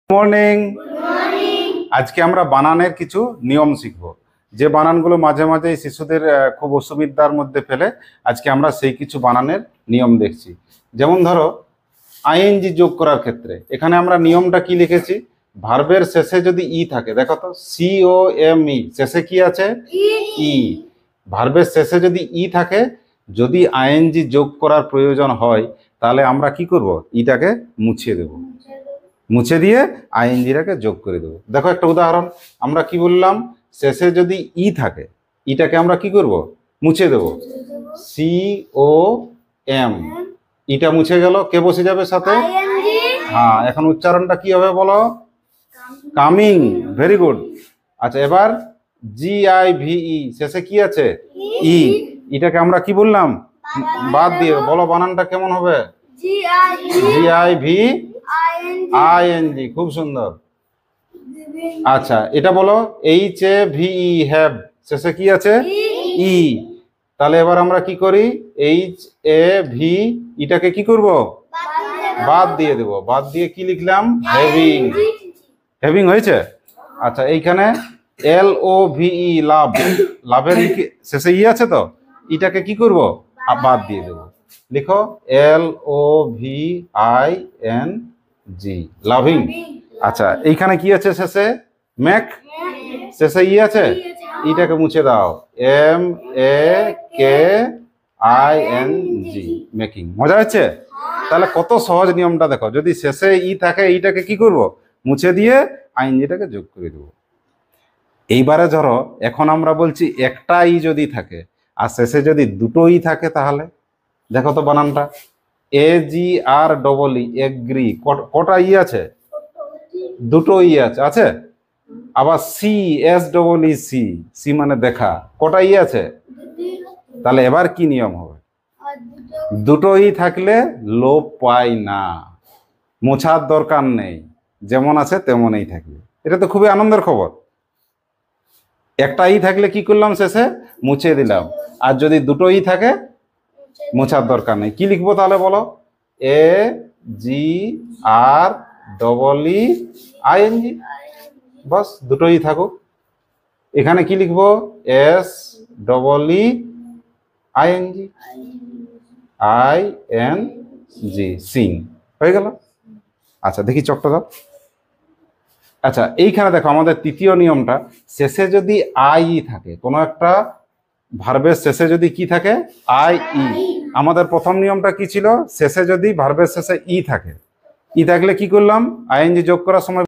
Morning. আজকে আমরা বানানের কিছু নিয়ম শিখব, যে বানানগুলো মাঝে মাঝে শিশুদের খুব অসুবিধার মধ্যে ফেলে। আজকে আমরা সেই কিছু বানানের নিয়ম দেখছি। যেমন ধরো আইএনজি যোগ করার ক্ষেত্রে এখানে আমরা নিয়মটা কি লিখেছি, ভার্বের শেষে যদি ই থাকে, দেখো তো COME শেষে কি আছে, ই। ভার্বের শেষে যদি ই থাকে, যদি আইএনজি যোগ করার প্রয়োজন হয়, তাহলে আমরা কি করব, ইটাকে মুছিয়ে দেব, মুছে দিয়ে আইএনজিটাকে যোগ করে দেবো। দেখো একটা উদাহরণ, আমরা কি বললাম, শেষে যদি ই থাকে, ইটাকে আমরা কি করব, মুছে দেব, COM। ইটা মুছে গেল, কে বসে যাবে সাথে, হ্যাঁ। এখন উচ্চারণটা কি হবে বলো, কামিং। Very good. আচ্ছা, এবার GIVE শেষে কি আছে, ই। এটাকে আমরা কি বললাম, বাদ দিয়ে বলো, বানানটা কেমন হবে, GIVING। খুব সুন্দর। আচ্ছা, এটা বলো HAVE হ্যাভ শেষে কি আছে, ই। তাহলে এবার আমরা কি করি, HAV এটাকে কি করব, বাদ দিয়ে দেব। বাদ দিয়ে কি লিখলাম, হ্যাভিং। হ্যাভিং হয়েছে। আচ্ছা, এইখানে LOVE লাভ, লাভের শেষে ই আছে তো, এটাকে কি করব, বাদ দিয়ে দেব। লিখো LOVING, লাভিং। আচ্ছা, এইখানে কি আছে শেষে, ম্যাক শেষে ই আছে, এটাকে মুছে দাও, MAKING, মেকিং। মজা হচ্ছে। তাহলে কত সহজ নিয়মটা দেখো, যদি শেষে ই থাকে, এইটাকে কি করব, মুছে দিয়ে আইএনজিটাকে যোগ করে দেবো। এইবারে ধরো এখন আমরা বলছি একটা ই যদি থাকে আর শেষে যদি দুটো ই থাকে, তাহলে দেখো তো বানানটা, AGREE এগ্রি, কটা ই আছে, দুটো ই আছে। আবার CSEEC মানে দেখা, কটা ই আছে, তাহলে এবার কি নিয়ম হবে, দুটো ই থাকলে লোপ পায় না, মোছার দরকার নেই, যেমন আছে তেমনই থাকবে। এটা তো খুবই আনন্দের খবর। একটা ই থাকলে কি করলাম, শেষে মুছে দিলাম, আর যদি দুটো ই থাকে, মোছার দরকার নেই। কি লিখবো তাহলে বলো, AGREEING, বাস দুটো ই থাকুক। এখানে কি লিখবো, SEEING, সিং, হয়ে গেল। আচ্ছা, দেখি চকটা দাও। আচ্ছা, এইখানে দেখো আমাদের তৃতীয় নিয়মটা, শেষে যদি আই থাকে, কোনো একটা ভার্বের শেষে যদি কি থাকে, IE। আমাদের প্রথম নিয়মটা কি ছিল, শেষে যদি ভার্বের শেষে ই থাকে, ই থাকলে কি করলাম, আইএনজি যোগ করার সময়